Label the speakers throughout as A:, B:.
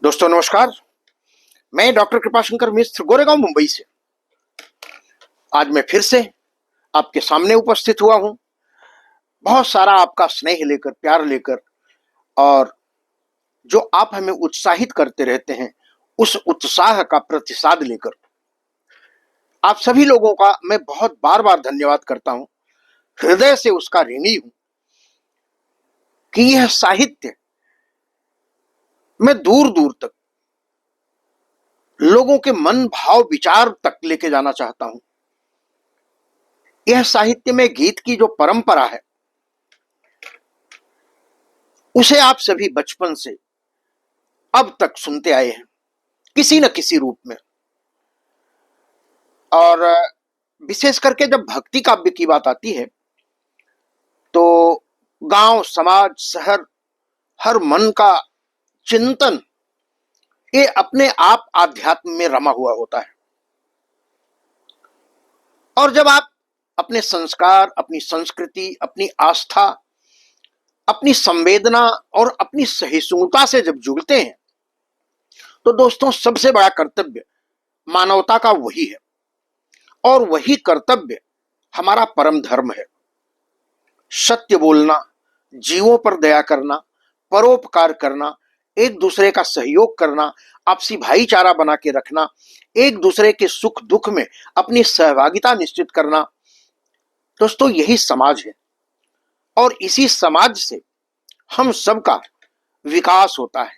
A: दोस्तों नमस्कार। मैं डॉक्टर कृपाशंकर मिश्र गोरेगांव मुंबई से आज मैं फिर से आपके सामने उपस्थित हुआ हूं, बहुत सारा आपका स्नेह लेकर, प्यार लेकर, और जो आप हमें उत्साहित करते रहते हैं उस उत्साह का प्रतिसाद लेकर। आप सभी लोगों का मैं बहुत बार बार धन्यवाद करता हूं, हृदय से उसका ऋणी हूं कि यह साहित्य मैं दूर दूर तक लोगों के मन, भाव, विचार तक लेके जाना चाहता हूं। यह साहित्य में गीत की जो परंपरा है उसे आप सभी बचपन से अब तक सुनते आए हैं, किसी न किसी रूप में। और विशेष करके जब भक्ति काव्य की बात आती है तो गांव, समाज, शहर, हर मन का चिंतन ये अपने आप आध्यात्म में रमा हुआ होता है। और जब आप अपने संस्कार, अपनी संस्कृति, अपनी आस्था, अपनी संवेदना और अपनी सहिष्णुता से जब जुड़ते हैं तो दोस्तों सबसे बड़ा कर्तव्य मानवता का वही है, और वही कर्तव्य हमारा परम धर्म है। सत्य बोलना, जीवों पर दया करना, परोपकार करना, एक दूसरे का सहयोग करना, आपसी भाईचारा बना के रखना, एक दूसरे के सुख दुख में अपनी सहभागिता निश्चित करना, दोस्तों यही समाज है। और इसी समाज से हम सबका विकास होता है।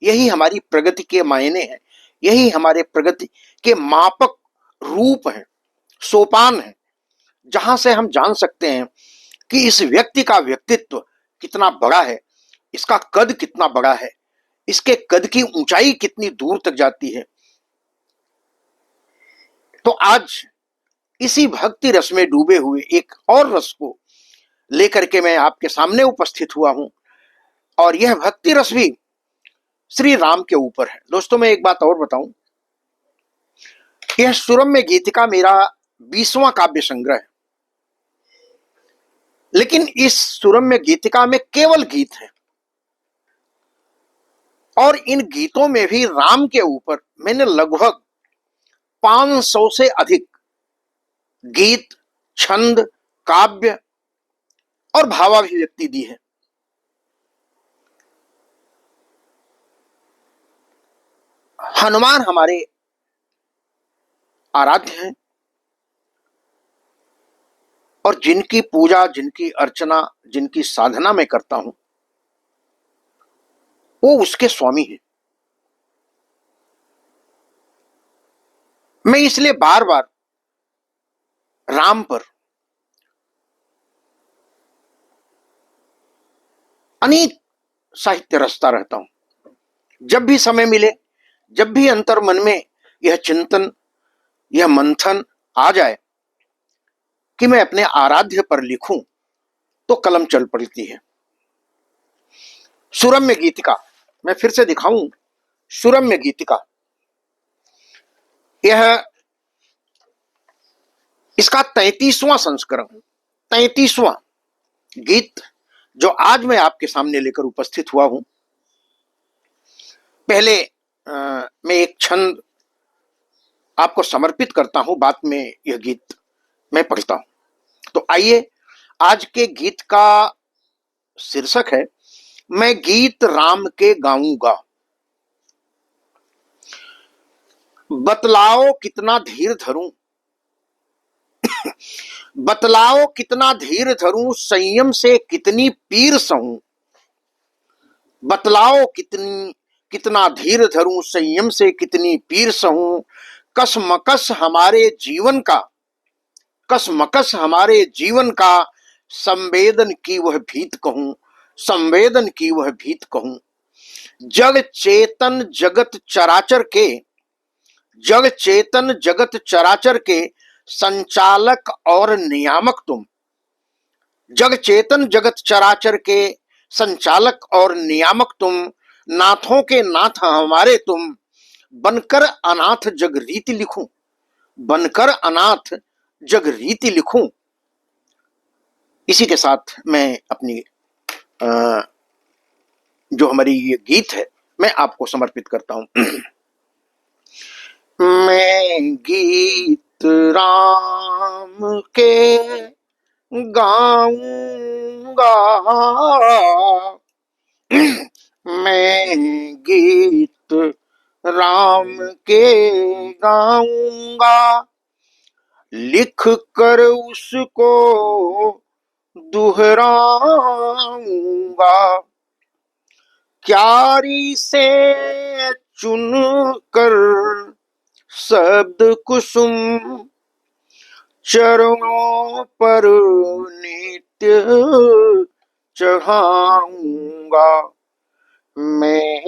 A: यही हमारी प्रगति के मायने हैं, यही हमारे प्रगति के मापक रूप हैं, सोपान हैं, जहां से हम जान सकते हैं कि इस व्यक्ति का व्यक्तित्व कितना बड़ा है, इसका कद कितना बड़ा है, इसके कद की ऊंचाई कितनी दूर तक जाती है। तो आज इसी भक्ति रस में डूबे हुए एक और रस को लेकर के मैं आपके सामने उपस्थित हुआ हूं, और यह भक्ति रस भी श्री राम के ऊपर है। दोस्तों मैं एक बात और बताऊं, यह सुरम्य गीतिका मेरा 20वां काव्य संग्रह है, लेकिन इस सुरम्य गीतिका में केवल गीत है, और इन गीतों में भी राम के ऊपर मैंने लगभग 500 से अधिक गीत, छंद, काव्य और भावाभिव्यक्ति दी है। हनुमान हमारे आराध्य हैं, और जिनकी पूजा, जिनकी अर्चना, जिनकी साधना मैं करता हूं वो उसके स्वामी हैं। मैं इसलिए बार बार राम पर अनेक साहित्य रचता रहता हूं। जब भी समय मिले, जब भी अंतर मन में यह चिंतन, यह मंथन आ जाए कि मैं अपने आराध्य पर लिखूं, तो कलम चल पड़ती है। सुरम्य गीतिका मैं फिर से दिखाऊं, सुरम्य गीतिका यह इसका 33वां संस्करण, 33वां गीत जो आज मैं आपके सामने लेकर उपस्थित हुआ हूं। पहले मैं एक छंद आपको समर्पित करता हूं, बाद में यह गीत मैं पढ़ता हूं। तो आइए, आज के गीत का शीर्षक है मैं गीत राम के गाऊंगा। बतलाओ कितना धीर धरूं, बतलाओ कितना धीर धरूं, संयम से कितनी पीर सहूं। बतलाओ कितना धीर धरूं, संयम से कितनी पीर सहूं। कसमकस हमारे जीवन का, कसमकस हमारे जीवन का, संवेदन की वह भीत कहूं, संवेदन की वह भीत कहूं। जड़ चेतन जगत चराचर के, जड़ चेतन जगत चराचर के संचालक और नियामक तुम। जग चेतन जगत चराचर के संचालक और नियामक तुम। नाथों के नाथ हमारे तुम, बनकर अनाथ जग रीति लिखूं, बनकर अनाथ जग रीति लिखूं। इसी के साथ मैं अपनी जो हमारी ये गीत है मैं आपको समर्पित करता हूं। मैं गीत राम के गाऊंगा, मैं गीत राम के गाऊंगा, लिख कर उसको दुहराऊंगा, क्यारी से चुन कर शब्द कुसुम चरणों पर नित्य चढ़ाऊंगा, मैं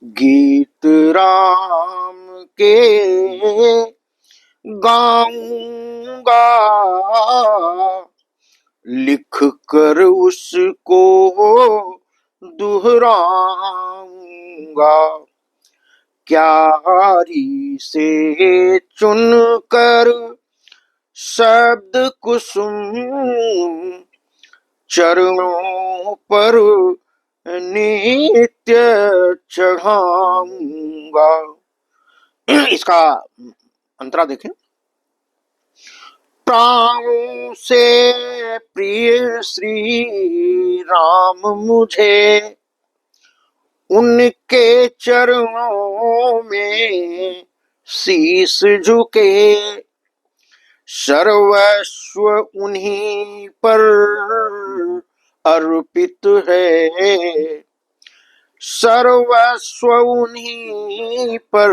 A: गीत राम के गाऊंगा, लिख कर उसको दुहराऊंगा, क्यारी से चुन कर शब्द कुसुम चरणों पर नित्य चढ़ाऊंगा। इसका अंतरा देखें। प्राणों से प्रिय श्री राम मुझे, उनके चरणों में शीश झुके, सर्वस्व उन्हीं पर अर्पित है, सर्वस्व उन्हीं पर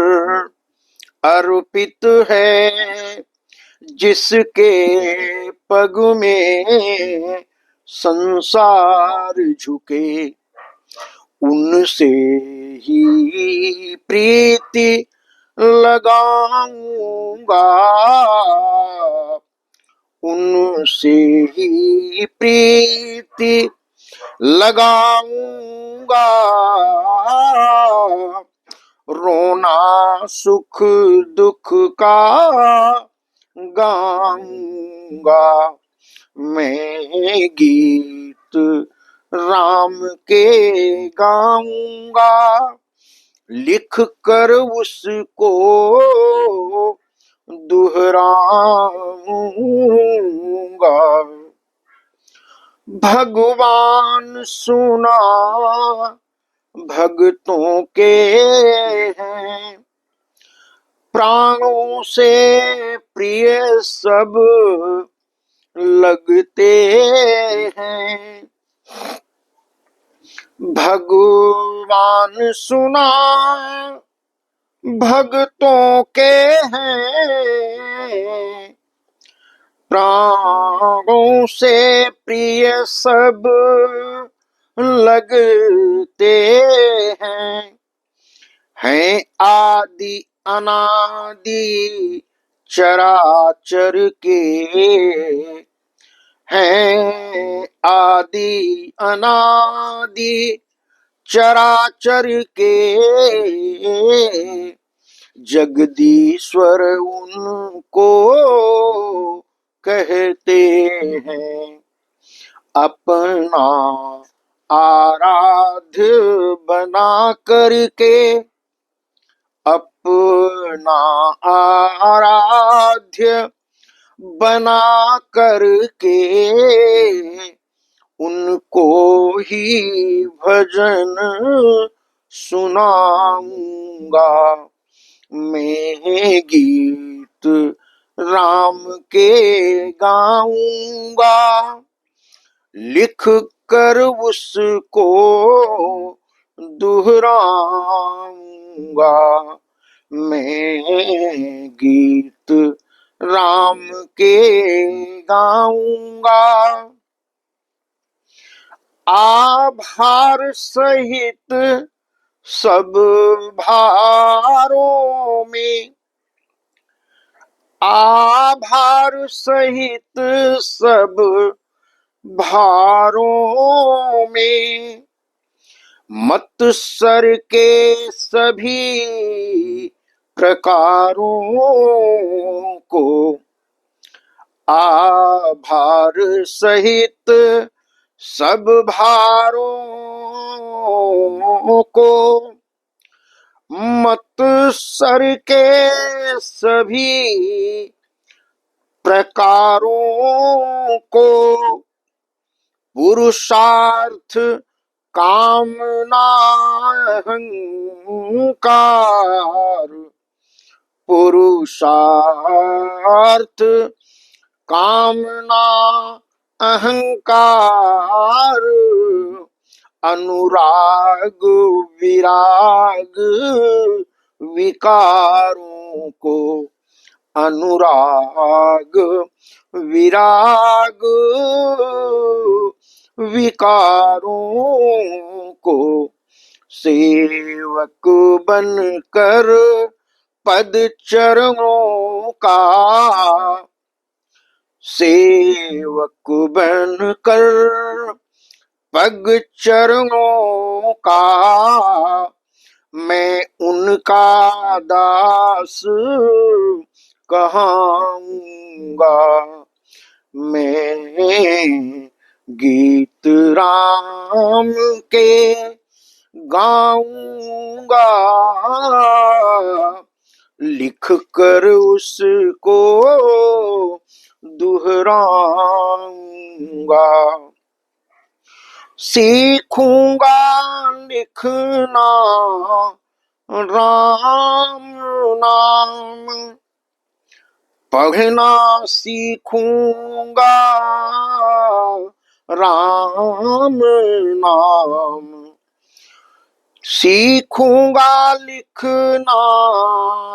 A: अर्पित है, जिसके पग में संसार झुके, उनसे ही प्रीति लगाऊंगा, उनसे ही प्रीति लगाऊंगा, रोना सुख दुख का गाऊंगा, मैं गीत राम के गाऊंगा, लिख कर उसको दुहराऊंगा। भगवान सुना भक्तों के हैं, प्राणों से प्रिय सब लगते हैं, भगवान सुना भक्तों के हैं, प्राणों से प्रिय सब लगते हैं आदि अनादि चराचर के, हैं आदि अनादि चराचर के, जगदीश्वर उनको कहते हैं, अपना आराध्य बना करके, अपना आराध्य बना करके, उनको ही भजन सुनाऊंगा, मैं गीत राम के गाऊंगा, लिख कर उसको दुहराऊंगा, मैं गीत राम के गाऊंगा, आभार सहित सब भारों में, आभार सहित सब भारों में, मत सर के सभी प्रकारों को, आभार सहित सब भारों को मत सर के सभी प्रकारों को पुरुषार्थ कामना अहंकार पुरुषार्थ कामना अहंकार अनुराग विराग विकारों को अनुराग विराग विकारों को सेवक बनकर पद चरणों का सेवक बनकर पग चरणों का मैं उनका दास कहाऊंगा। मैं गीत राम के गाऊंगा लिख कर उसको दुहराऊंगा। सीखूंगा लिखना राम नाम पढ़ना सीखूंगा राम नाम सीखूंगा लिखना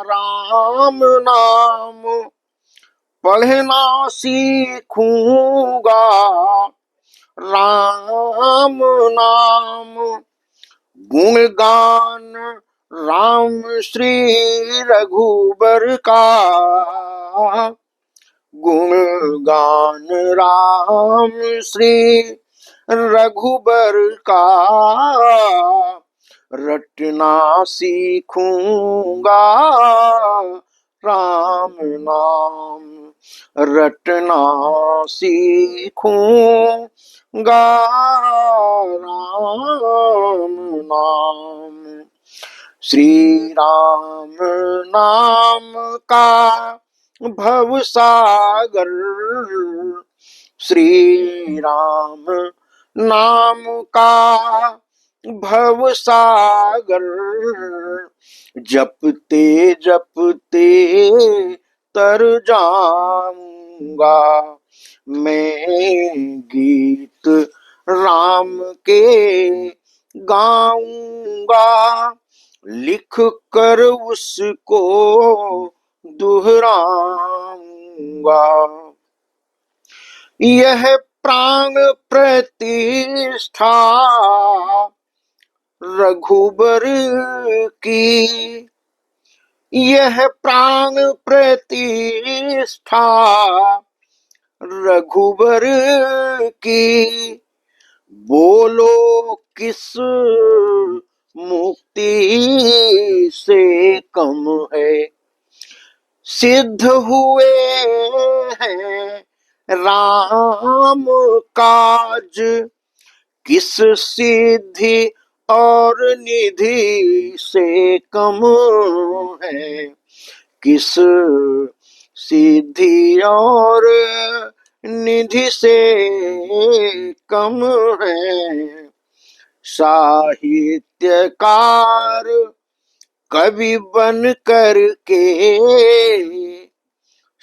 A: राम नाम पढ़ना सीखूंगा राम नाम गुणगान राम श्री रघुबर का गुणगान राम श्री रघुबर का रटना सीखूंगा राम नाम रटना सीखूंगा राम नाम। श्री राम नाम का भवसागर श्री राम नाम का भवसागर जपते जपते तर जाऊंगा। मैं गीत राम के गाऊंगा लिख कर उसको दुहराऊंगा। यह प्राण प्रतिष्ठा रघुबर की यह प्राण प्रतिष्ठा रघुबर की बोलो किस मुक्ति से कम है सिद्ध हुए हैं राम काज किस सिद्धि और निधि से कम है किस सिद्धि और निधि से कम है। साहित्यकार कवि बन करके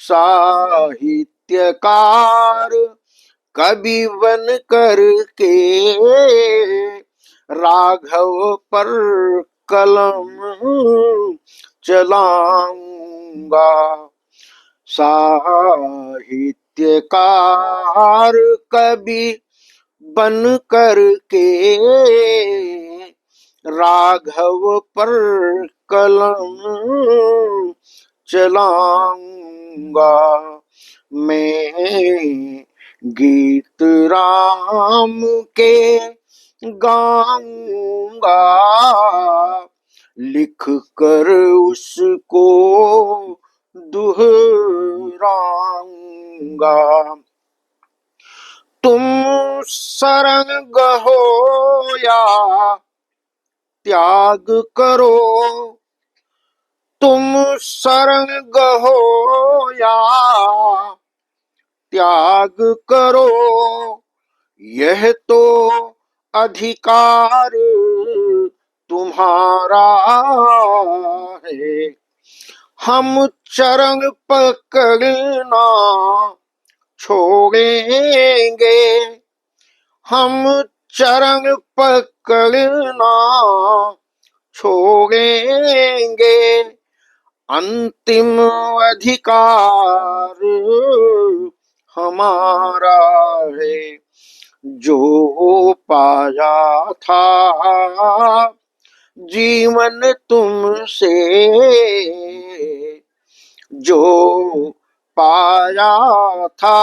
A: साहित्यकार कवि बन करके राघव पर कलम चलाऊंगा। साहित्यकार कवि बन करके राघव पर कलम चलाऊंगा। मैं गीत राम के गाऊंगा लिख कर उसको दुहराऊंगा। तुम सरंग हो या त्याग करो, तुम शरण हो या त्याग करो, यह तो अधिकार तुम्हारा है। हम चरण पकड़ना छोड़ेंगे, हम चरण पकड़ना छोड़ेंगे, अंतिम अधिकार हमारा है। जो पाया था जीवन तुमसे, जो पाया था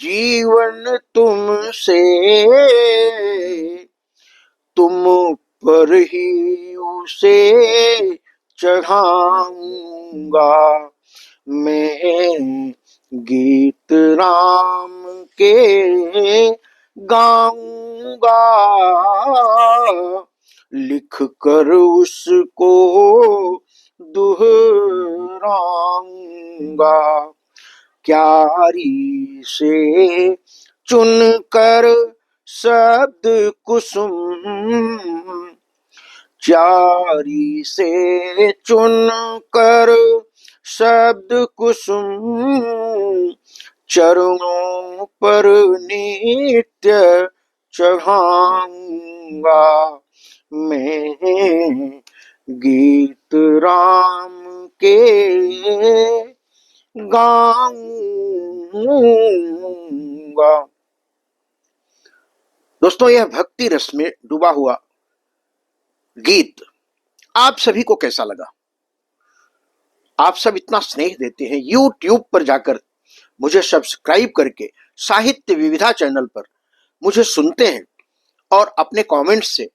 A: जीवन तुमसे, तुम पर ही उसे चढ़ाऊंगा। मैं गीत राम के गाऊंगा, लिख कर उसको दुहराऊंगा। क्यारी से चुनकर शब्द कुसुम, क्यारी से चुनकर शब्द कुसुम, चरणों पर नित्य चढ़ाऊंगा। मैं गीत राम के गाऊंगा। दोस्तों, यह भक्ति रस में डूबा हुआ गीत आप सभी को कैसा लगा? आप सब इतना स्नेह देते हैं, YouTube पर जाकर मुझे सब्सक्राइब करके साहित्य विविधा चैनल पर मुझे सुनते हैं और अपने कमेंट्स से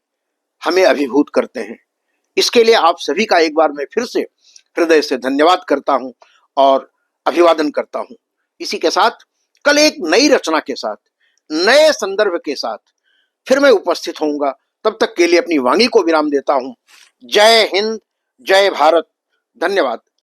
A: हमें अभिभूत करते हैं। इसके लिए आप सभी का एक बार मैं फिर से हृदय से धन्यवाद करता हूं और अभिवादन करता हूं। इसी के साथ कल एक नई रचना के साथ, नए संदर्भ के साथ फिर मैं उपस्थित होऊंगा। तब तक के लिए अपनी वाणी को विराम देता हूं। जय हिंद, जय भारत, धन्यवाद।